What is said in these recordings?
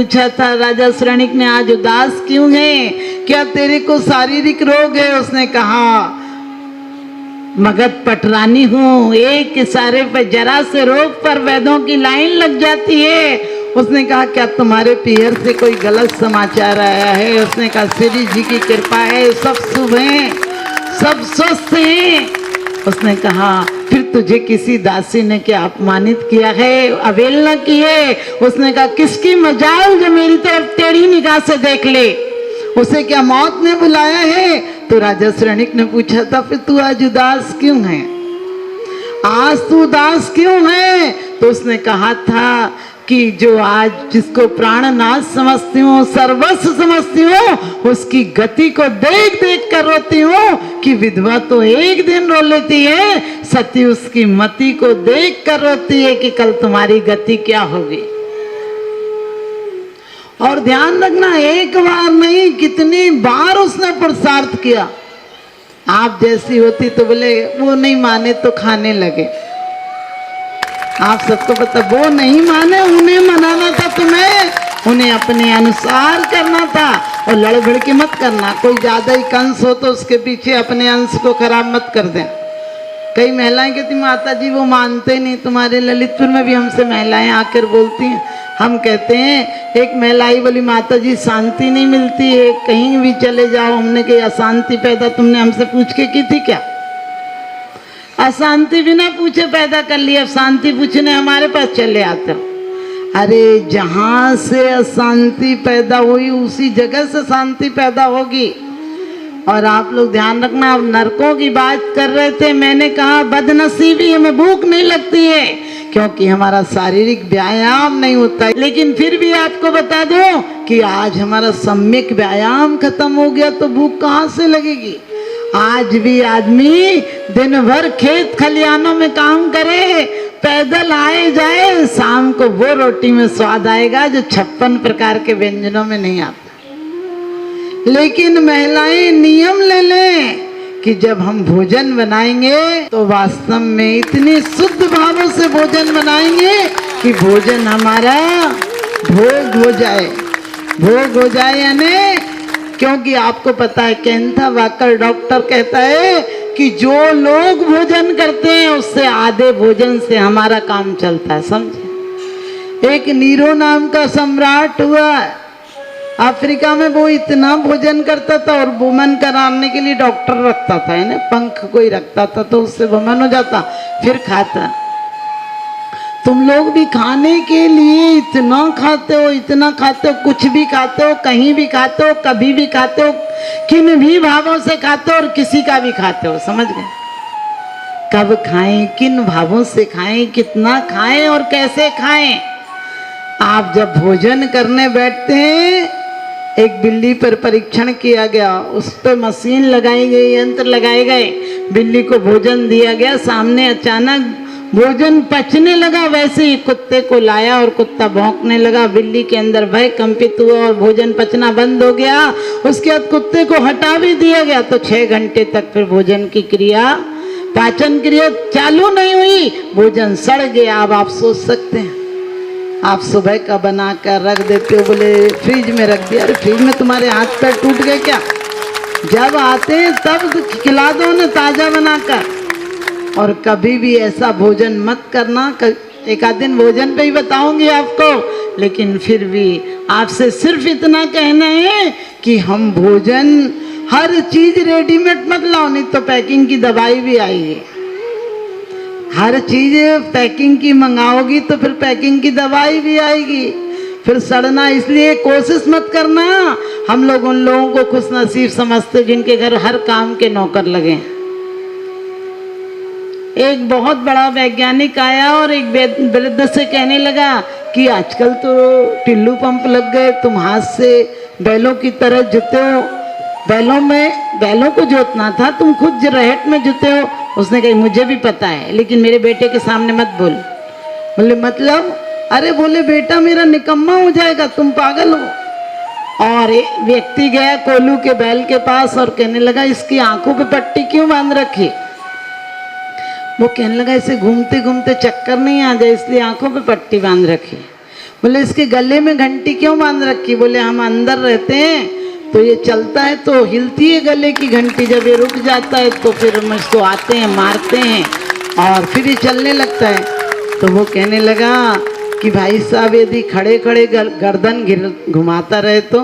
पूछा था राजा श्रेणिक ने, आज उदास क्यों है, क्या तेरे को शारीरिक रोग है? उसने कहा, मगध पटरानी हूँ, एक इशारे पर जरा से रोग पर वैद्यों की लाइन लग जाती है। उसने कहा, क्या तुम्हारे पियर से कोई गलत समाचार आया है? उसने कहा, श्री जी की कृपा है, सब शुभ है, सब स्वस्थ हैं। उसने कहा, फिर तुझे किसी दासी ने क्या अपमानित किया है, अवहेलना की है? उसने कहा, किसकी मजाल जो मेरी तरफ टेढ़ी निगाह से देख ले, उसे क्या मौत ने बुलाया है? तो राजा श्रेणिक ने पूछा था, फिर तू आज उदास क्यों है, आज तू उदास क्यों है? तो उसने कहा था कि जो आज जिसको प्राणनाथ समझती हूँ, सर्वस्व समझती हूँ, उसकी गति को देख देख कर रोती हूँ कि विधवा तो एक दिन रो लेती है, सती उसकी मति को देख कर रोती है कि कल तुम्हारी गति क्या होगी। और ध्यान रखना, एक बार नहीं कितनी बार उसने पुरुषार्थ किया। आप जैसी होती तो बोले वो नहीं माने तो खाने लगे। आप सबको पता, वो नहीं माने, उन्हें मनाना था तुम्हें, उन्हें अपने अनुसार करना था। और लड़बड़ की मत करना, कोई ज्यादा ही कंस हो तो उसके पीछे अपने अंश को खराब मत कर दें। कई महिलाएं कहती, माता जी वो मानते नहीं, तुम्हारे ललितपुर में भी हमसे महिलाएं आकर बोलती हैं। हम कहते हैं, एक महिलाई बोली, माता जी शांति नहीं मिलती है, कहीं भी चले जाओ। हमने कही, अशांति पैदा तुमने हमसे पूछ के की थी क्या? अशांति बिना पूछे पैदा कर लिया, शांति पूछने हमारे पास चले आते हो। अरे जहां से अशांति पैदा हुई उसी जगह से शांति पैदा होगी। और आप लोग ध्यान रखना, आप नरकों की बात कर रहे थे, मैंने कहा बदनसीबी, हमें भूख नहीं लगती है क्योंकि हमारा शारीरिक व्यायाम नहीं होता है। लेकिन फिर भी आपको बता दो कि आज हमारा सम्यक व्यायाम खत्म हो गया तो भूख कहाँ से लगेगी। आज भी आदमी दिन भर खेत खलियानों में काम करे, पैदल आए जाए, शाम को वो रोटी में स्वाद आएगा जो 56 प्रकार के व्यंजनों में नहीं आता। लेकिन महिलाएं नियम ले लें कि जब हम भोजन बनाएंगे तो वास्तव में इतने शुद्ध भावों से भोजन बनाएंगे कि भोजन हमारा भोग हो जाए। भोग हो जाए यानी, क्योंकि आपको पता है कैंथा वाकर डॉक्टर कहता है कि जो लोग भोजन करते हैं उससे आधे भोजन से हमारा काम चलता है, समझे। एक नीरो नाम का सम्राट हुआ अफ्रीका में, वो इतना भोजन करता था और वुमन कराने के लिए डॉक्टर रखता था, है ना, पंख कोई रखता था तो उससे वुमन हो जाता, फिर खाता। तुम लोग भी खाने के लिए इतना खाते हो, इतना खाते हो, कुछ भी खाते हो, कहीं भी खाते हो, कभी भी खाते हो, किन भी भावों से खाते हो और किसी का भी खाते हो, समझ गए। कब खाएं, किन भावों से खाएं, कितना खाएं और कैसे खाएं। आप जब भोजन करने बैठते हैं, एक बिल्ली पर परीक्षण किया गया, उस पर मशीन लगाई गई, यंत्र लगाए गए, बिल्ली को भोजन दिया गया, सामने अचानक भोजन पचने लगा, वैसे ही कुत्ते को लाया और कुत्ता भौंकने लगा। बिल्ली के अंदर भय कंपित हुआ और भोजन पचना बंद हो गया। उसके बाद कुत्ते को हटा भी दिया गया तो 6 घंटे तक फिर भोजन की क्रिया, पाचन क्रिया चालू नहीं हुई, भोजन सड़ गया। अब आप सोच सकते हैं, आप सुबह का बना कर रख देते हो, बोले फ्रिज में रख दिया। अरे फ्रिज में तुम्हारे हाथ पैर टूट गए क्या? जब आते हैं तब खिला दो ना ताजा बनाकर। और कभी भी ऐसा भोजन मत करना। एक आध दिन भोजन पे ही बताऊंगी आपको, लेकिन फिर भी आपसे सिर्फ इतना कहना है कि हम भोजन, हर चीज रेडीमेड मत लाओ, नहीं तो पैकिंग की दवाई भी आएगी। हर चीज पैकिंग की मंगाओगी तो फिर पैकिंग की दवाई भी आएगी, फिर सड़ना। इसलिए कोशिश मत करना। हम लोग उन लोगों को खुश नसीब समझते जिनके घर हर काम के नौकर लगे। एक बहुत बड़ा वैज्ञानिक आया और एक वृद्ध से कहने लगा कि आजकल तो टिल्लू पंप लग गए, तुम हाथ से बैलों की तरह जुते हो, बैलों को जोतना था, तुम खुद रहट में जुते हो। उसने कहा, मुझे भी पता है, लेकिन मेरे बेटे के सामने मत बोल। बोले मतलब? अरे बोले, बेटा मेरा निकम्मा हो जाएगा, तुम पागल हो। और एक व्यक्ति गया कोल्हू के बैल के पास और कहने लगा, इसकी आंखों पे पट्टी क्यों बांध रखी? वो कहने लगा, इसे घूमते घूमते चक्कर नहीं आ जाए इसलिए आंखों पे पट्टी बांध रखी। बोले इसके गले में घंटी क्यों बांध रखी? बोले हम अंदर रहते हैं तो ये चलता है तो हिलती है गले की घंटी, जब ये रुक जाता है तो फिर हम इसको आते हैं, मारते हैं और फिर ये चलने लगता है। तो वो कहने लगा कि भाई साहब यदि खड़े खड़े गर्दन घुमाता रहे तो,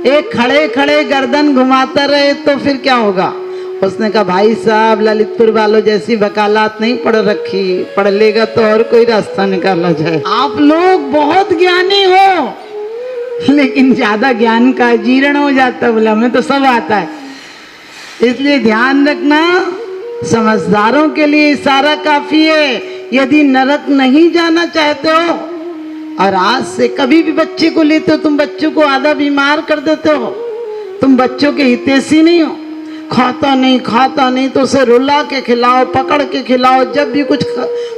एक खड़े खड़े गर्दन घुमाता रहे तो फिर क्या होगा? उसने कहा भाई साहब ललितपुर वालों जैसी वकालत नहीं पढ़ रखी, पढ़ लेगा तो और कोई रास्ता निकाला जाए। आप लोग बहुत ज्ञानी हो लेकिन ज्यादा ज्ञान का जीर्ण हो जाता है। बोला हमें तो सब आता है। इसलिए ध्यान रखना, समझदारों के लिए इशारा काफी है। यदि नरक नहीं जाना चाहते हो और आज से कभी भी बच्चे को लेते हो, तुम बच्चों को आधा बीमार कर देते हो, तुम बच्चों के हितैषी नहीं हो। खाता नहीं तो उसे रुला के खिलाओ, पकड़ के खिलाओ। जब भी कुछ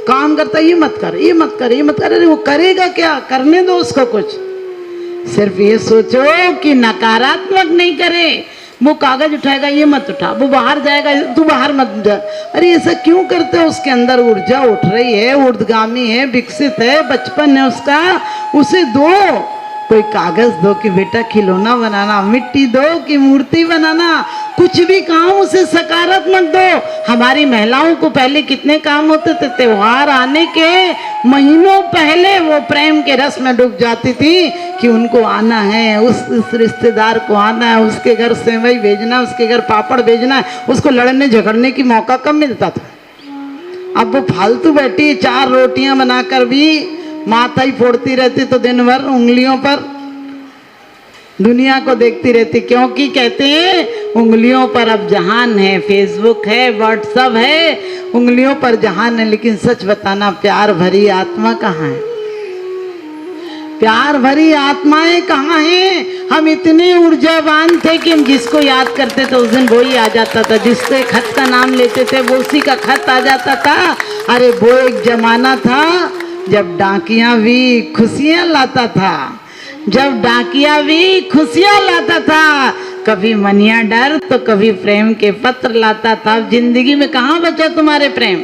काम करता है ये मत कर, ये मत कर, ये मत कर। अरे वो करेगा क्या? करने दो उसको कुछ। सिर्फ ये सोचो कि नकारात्मक नहीं करे। वो कागज उठाएगा ये मत उठा, वो बाहर जाएगा तू बाहर मत जा। अरे ऐसा क्यों करते हो? उसके अंदर ऊर्जा उठ रही है, ऊर्ध्वगामी है, विकसित है, बचपन है उसका, उसे दो। कोई कागज दो कि बेटा खिलौना बनाना, मिट्टी दो कि मूर्ति बनाना, कुछ भी काम उसे सकारात्मक दो। हमारी महिलाओं को पहले कितने काम होते थे, त्योहार आने के महीनों पहले वो प्रेम के रस में डूब जाती थी कि उनको आना है, उस रिश्तेदार को आना है, उसके घर सेवई भेजना, उसके घर पापड़ भेजना है। उसको लड़ने झगड़ने की मौका कम मिलता था। अब वो फालतू बैठी 4 रोटियां बनाकर भी माथा ही फोड़ती रहती, तो दिन भर उंगलियों पर दुनिया को देखती रहती। क्योंकि कहते हैं उंगलियों पर अब जहान है, फेसबुक है, व्हाट्सएप है, उंगलियों पर जहान है। लेकिन सच बताना, प्यार भरी आत्मा कहाँ है? प्यार भरी आत्माएं कहाँ हैं? हम इतने ऊर्जावान थे कि हम जिसको याद करते थे उस दिन वो ही आ जाता था, जिससे खत का नाम लेते थे वो उसी का खत आ जाता था। अरे वो एक जमाना था जब डाकिया भी खुशियां लाता था, जब डाकिया भी खुशियां लाता था। कभी मनिया डर तो कभी प्रेम के पत्र लाता था। अब जिंदगी में कहाँ बचा तुम्हारे प्रेम?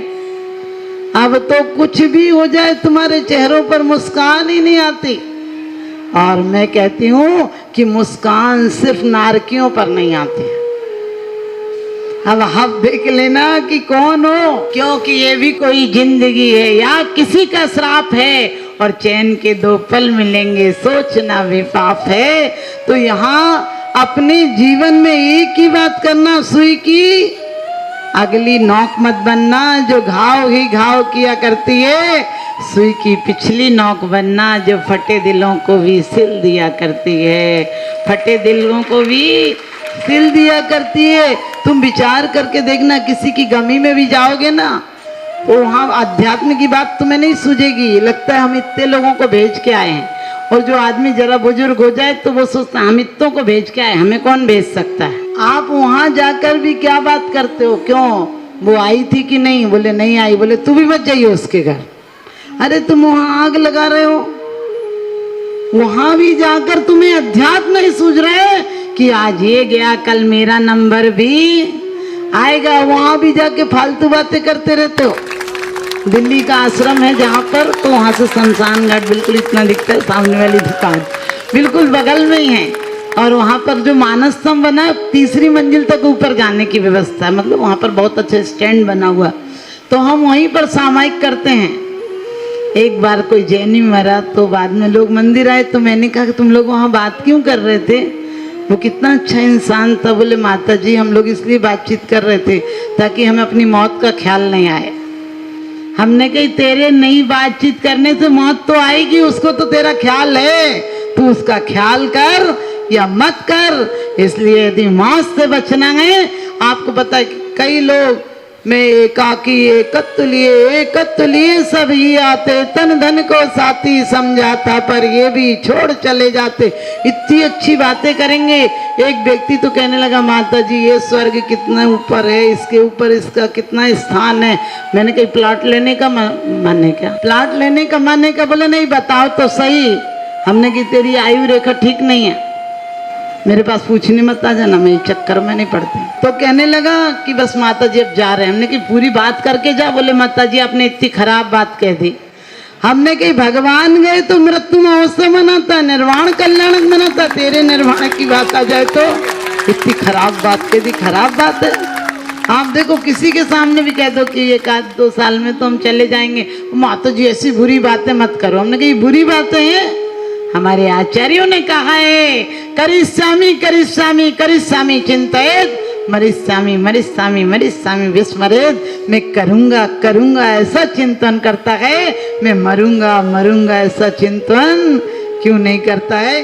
अब तो कुछ भी हो जाए तुम्हारे चेहरों पर मुस्कान ही नहीं आती। और मैं कहती हूँ कि मुस्कान सिर्फ नारकियों पर नहीं आती। अब आप देख लेना कि कौन हो, क्योंकि ये भी कोई जिंदगी है या किसी का श्राप है। और चैन के 2 पल मिलेंगे, सोचना भी पाप है। तो यहाँ अपने जीवन में एक ही बात करना, सुई की अगली नोक मत बनना जो घाव ही घाव किया करती है, सुई की पिछली नोक बनना जो फटे दिलों को भी सिल दिया करती है। फटे दिलों को भी सिल दिया करती है। तुम विचार करके देखना, किसी की गमी में भी जाओगे ना तो वहाँ अध्यात्म की बात तुम्हें नहीं सूझेगी। लगता है हम इतने लोगों को भेज के आए हैं। और जो आदमी जरा बुजुर्ग हो जाए तो वो सोचता है हम इतनों को भेज के आए, हमें कौन भेज सकता है। आप वहाँ जाकर भी क्या बात करते हो? क्यों, वो आई थी कि नहीं? बोले नहीं आई। बोले तू भी मत जाइए उसके घर। अरे तुम वहाँ आग लगा रहे हो, वहाँ भी जाकर तुम्हें अध्यात्म नहीं सूझ रहे कि आज ये गया कल मेरा नंबर भी आएगा। वहाँ भी जाके फालतू बातें करते रहते हो। दिल्ली का आश्रम है जहाँ पर, तो वहाँ से शमशान घाट बिल्कुल इतना दिखता है, सामने वाली दुकान बिल्कुल बगल में ही है। और वहाँ पर जो मानस स्तंभ बना है 3री मंजिल तक ऊपर जाने की व्यवस्था है। मतलब वहाँ पर बहुत अच्छे स्टैंड बना हुआ, तो हम वहीं पर सामायिक करते हैं। एक बार कोई जैनी मरा तो बाद में लोग मंदिर आए, तो मैंने कहा कि तुम लोग वहाँ बात क्यों कर रहे थे? वो कितना अच्छा इंसान था। बोले माता जी हम लोग इसलिए बातचीत कर रहे थे ताकि हमें अपनी मौत का ख्याल नहीं आए। हमने कही तेरे नहीं बातचीत करने से मौत तो आएगी, उसको तो तेरा ख्याल है, तू उसका ख्याल कर या मत कर। इसलिए यदि मौत से बचना है, आपको पता है कई लोग में एकाकी एकत्व लिए सब ही आते, तन धन को साथी समझाता पर ये भी छोड़ चले जाते। इतनी अच्छी बातें करेंगे। एक व्यक्ति तो कहने लगा माता जी ये स्वर्ग कितना ऊपर है, इसके ऊपर इसका कितना स्थान है। मैंने कही प्लाट लेने का मन है क्या? प्लाट लेने का मन है क्या? बोले नहीं बताओ तो सही। हमने कि तेरी आयु रेखा ठीक नहीं है, मेरे पास पूछने मत आ जाना, मैं चक्कर में नहीं पड़ती। तो कहने लगा कि बस माता जी अब जा रहे हैं। हमने कि पूरी बात करके जा। बोले माता जी आपने इतनी खराब बात कह दी, हमने कही भगवान गए तो मृत्यु महोत्सव मनाता, निर्वाण कल्याणक मनाता, तेरे निर्वाण की बात आ जाए तो इतनी खराब बात कह दी। खराब बात है। आप देखो किसी के सामने भी कह दो कि 1-2 साल में तो हम चले जाएंगे, माता जी ऐसी बुरी बातें मत करो। हमने कही बुरी बातें हैं, हमारे आचार्यों ने कहा है करिष्यामि करिष्यामि करिष्यामि चिंतयेत् मरिष्यामि मरिष्यामि मरिष्यामि विस्मरेत्। मैं करूंगा करूंगा ऐसा चिंतन करता है, मैं मरूंगा मरूंगा ऐसा चिंतन क्यों नहीं करता है।